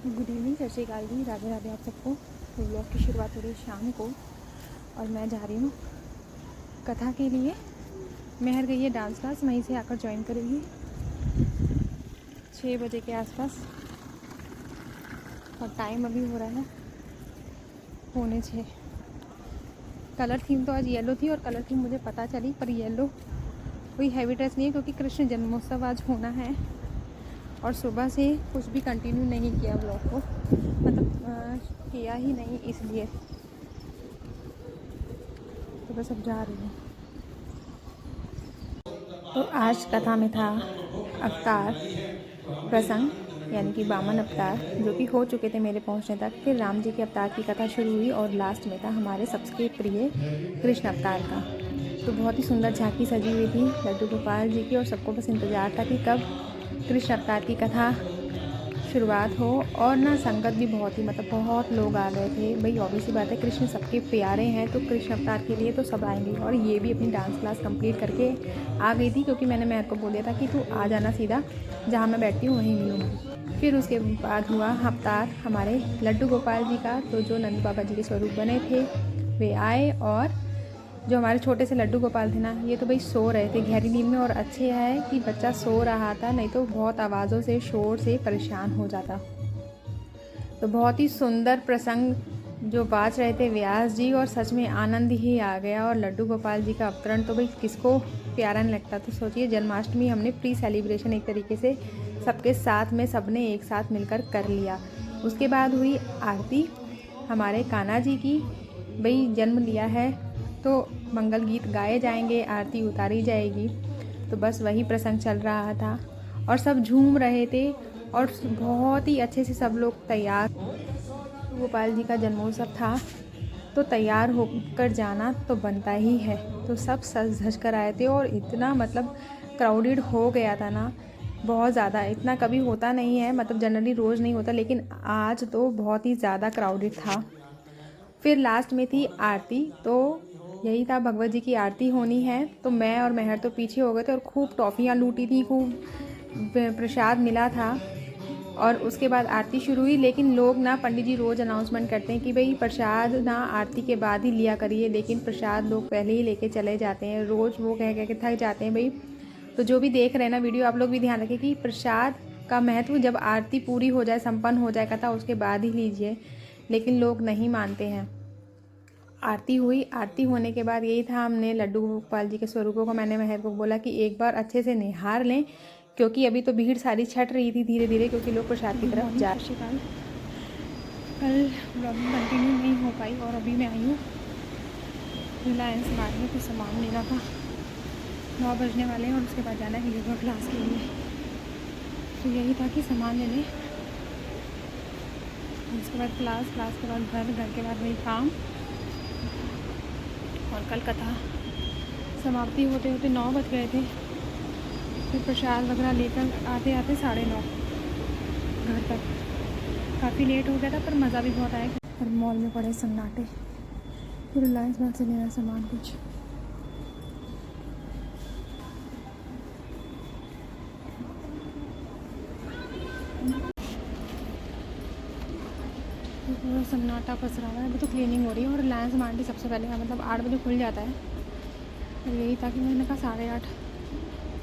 Good evening, सत श्री अकाल जी, राधे राधे आप सबको। व्लॉग की शुरुआत हो रही है शाम को और मैं जा रही हूँ कथा के लिए। मेहर गई है डांस क्लास, वहीं से आकर ज्वाइन करेगी 6 बजे के आसपास और टाइम अभी हो रहा है 5:45। कलर थीम तो आज येलो थी और कलर थीम मुझे पता चली, पर येलो कोई हैवी ड्रेस नहीं है क्योंकि कृष्ण जन्मोत्सव आज होना है और सुबह से कुछ भी कंटिन्यू नहीं किया ब्लॉग को, मतलब किया ही नहीं, इसलिए तो बस अब जा रही हूँ। तो आज कथा में था अवतार प्रसंग, यानी कि वामन अवतार, जो कि हो चुके थे मेरे पहुंचने तक। फिर राम जी के अवतार की कथा शुरू हुई और लास्ट में था हमारे सबके प्रिय कृष्ण अवतार का। तो बहुत ही सुंदर झांकी सजी हुई थी लड्डू गोपाल जी की और सबको बस इंतज़ार था कि कब कृष्ण अवतार की कथा शुरुआत हो। और ना संगत भी बहुत ही, मतलब बहुत लोग आ गए थे। भाई ऑब्वियस सी बात है, कृष्ण सबके प्यारे हैं तो कृष्ण अवतार के लिए तो सब आएंगे। और ये भी अपनी डांस क्लास कंप्लीट करके आ गई थी क्योंकि मैंने मेहर को बोल दिया था कि तू आ जाना, सीधा जहाँ मैं बैठती हूँ वहीं मिलूँगी। फिर उसके बाद हुआ अवतार हमारे लड्डू गोपाल जी का। तो जो नंद बाबा जी के स्वरूप बने थे वे आए और जो हमारे छोटे से लड्डू गोपाल थे ना, ये तो भाई सो रहे थे गहरी नींद में। और अच्छे है कि बच्चा सो रहा था, नहीं तो बहुत आवाज़ों से शोर से परेशान हो जाता। तो बहुत ही सुंदर प्रसंग जो बाज रहे थे व्यास जी, और सच में आनंद ही आ गया। और लड्डू गोपाल जी का अवतरण तो भाई किसको प्यारा नहीं लगता। तो सोचिए, जन्माष्टमी हमने प्री सेलिब्रेशन एक तरीके से सबके साथ में सबने एक साथ मिलकर कर लिया। उसके बाद हुई आरती हमारे कान्हा जी की। भाई जन्म लिया है तो मंगल गीत गाए जाएंगे, आरती उतारी जाएगी। तो बस वही प्रसंग चल रहा था और सब झूम रहे थे और बहुत ही अच्छे से सब लोग तैयार। गोपाल जी का जन्मोत्सव था तो तैयार होकर जाना तो बनता ही है। तो सब सज धज कर आए थे और इतना मतलब क्राउडेड हो गया था ना, बहुत ज़्यादा। इतना कभी होता नहीं है, मतलब जनरली रोज़ नहीं होता, लेकिन आज तो बहुत ही ज़्यादा क्राउडेड था। फिर लास्ट में थी आरती। तो यही था, भगवत जी की आरती होनी है। तो मैं और मेहर तो पीछे हो गए थे और खूब टॉफ़ियाँ लूटी थी, खूब प्रसाद मिला था। और उसके बाद आरती शुरू हुई। लेकिन लोग ना, पंडित जी रोज़ अनाउंसमेंट करते हैं कि भाई प्रसाद ना आरती के बाद ही लिया करिए, लेकिन प्रसाद लोग पहले ही लेके चले जाते हैं। रोज़ वो कह के थक जाते हैं भाई। तो जो भी देख रहे हैं ना वीडियो, आप लोग भी ध्यान रखें कि प्रसाद का महत्व जब आरती पूरी हो जाए, संपन्न हो जाए कथा, उसके बाद ही लीजिए। लेकिन लोग नहीं मानते हैं। आरती हुई। आरती होने के बाद यही था, हमने लड्डू गोपाल जी के स्वरूपों को, मैंने मेहर को बोला कि एक बार अच्छे से निहार लें क्योंकि अभी तो भीड़ सारी छट रही थी धीरे धीरे, क्योंकि लोग प्रसाद की तरफ जा। कल ब्लॉगिंग कंटिन्यू नहीं हो पाई और अभी मैं आई हूँ रिलायंस मार्ट में कुछ सामान लेना था। 9 बजने वाले हैं और उसके बाद जाना है योगा क्लास के लिए। तो यही था कि सामान ले लें, उसके बाद क्लास के बाद घर के बाद वही काम। और कल कथा समाप्ति होते होते 9 बज गए थे। फिर प्रसाद वगैरह लेकर आते आते 9:30 घर तक। काफ़ी लेट हो गया था पर मज़ा भी बहुत आया। और मॉल में पड़े सन्नाटे। फिर रिलायंस मार्ट से लेना सामान कुछ। पूरा सन्नाटा पसरा हुआ है। अभी तो क्लीनिंग हो रही है और रिलायंस मार्ट ही सबसे पहले, मतलब 8 बजे खुल जाता है। और यही था कि मैंने कहा 8:30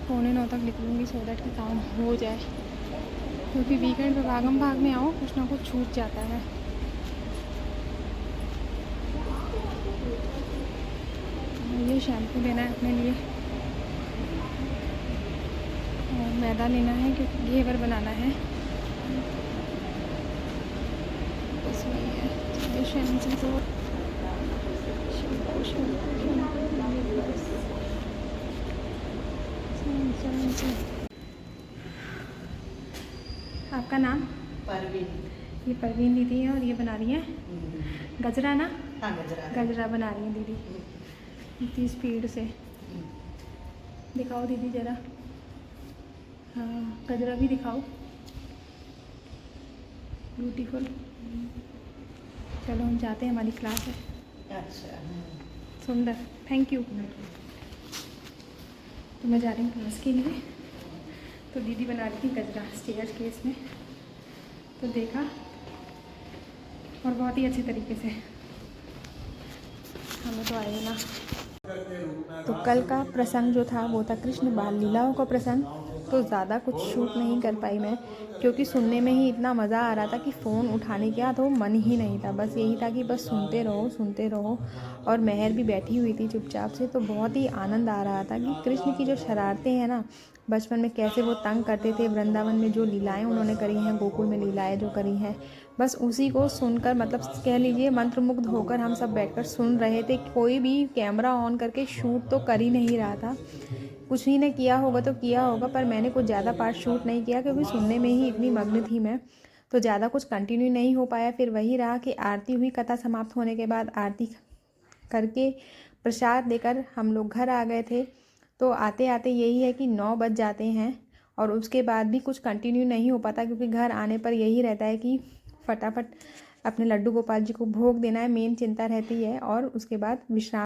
9:45 तक निकलूँगी सो दैट कि काम हो जाए, क्योंकि वीकेंड पे भागम भाग में आओ कुछ ना कुछ छूट जाता है। ये शैम्पू लेना है अपने लिए और मैदा लेना है क्योंकि घेवर बनाना है। बस वही है। ये शैम्पू आपका नाम? परवीन। ये परवीन दीदी है और ये बना रही है गजरा ना? हाँ, गजरा बना रही है दीदी इतनी स्पीड से। दिखाओ दीदी ज़रा। हाँ, गजरा भी दिखाओ। ब्यूटीफुल। चलो हम जाते हैं, हमारी क्लास है। अच्छा। सुंदर, थैंक यू। तो मैं जा रही हूँ क्लास के लिए। तो दीदी बना रही थी गजरा स्टेयर केस में, तो देखा और बहुत ही अच्छे तरीके से हमें तो आएगा। तो कल का प्रसंग जो था वो था कृष्ण बाल लीलाओं का प्रसंग। तो ज़्यादा कुछ शूट नहीं कर पाई मैं, क्योंकि सुनने में ही इतना मज़ा आ रहा था कि फ़ोन उठाने का तो मन ही नहीं था। बस यही था कि बस सुनते रहो सुनते रहो। और मेहर भी बैठी हुई थी चुपचाप से, तो बहुत ही आनंद आ रहा था कि कृष्ण की जो शरारतें हैं ना, बचपन में कैसे वो तंग करते थे, वृंदावन में जो लीलाएं उन्होंने करी हैं, गोकुल में लीलाएं जो करी हैं, बस उसी को सुनकर मतलब कह लीजिए मंत्रमुग्ध होकर हम सब बैठकर सुन रहे थे। कोई भी कैमरा ऑन करके शूट तो कर ही नहीं रहा था। कुछ ही ने किया होगा तो किया होगा, पर मैंने कुछ ज़्यादा पार्ट शूट नहीं किया क्योंकि सुनने में ही इतनी मग्न थी मैं। तो ज़्यादा कुछ कंटिन्यू नहीं हो पाया। फिर वही रहा कि आरती हुई, कथा समाप्त होने के बाद आरती करके प्रसाद देकर हम लोग घर आ गए थे। तो आते आते यही है कि 9 बज जाते हैं और उसके बाद भी कुछ कंटिन्यू नहीं हो पाता, क्योंकि घर आने पर यही रहता है कि फटाफट अपने लड्डू गोपाल जी को भोग देना है, मेन चिंता रहती है, और उसके बाद विश्राम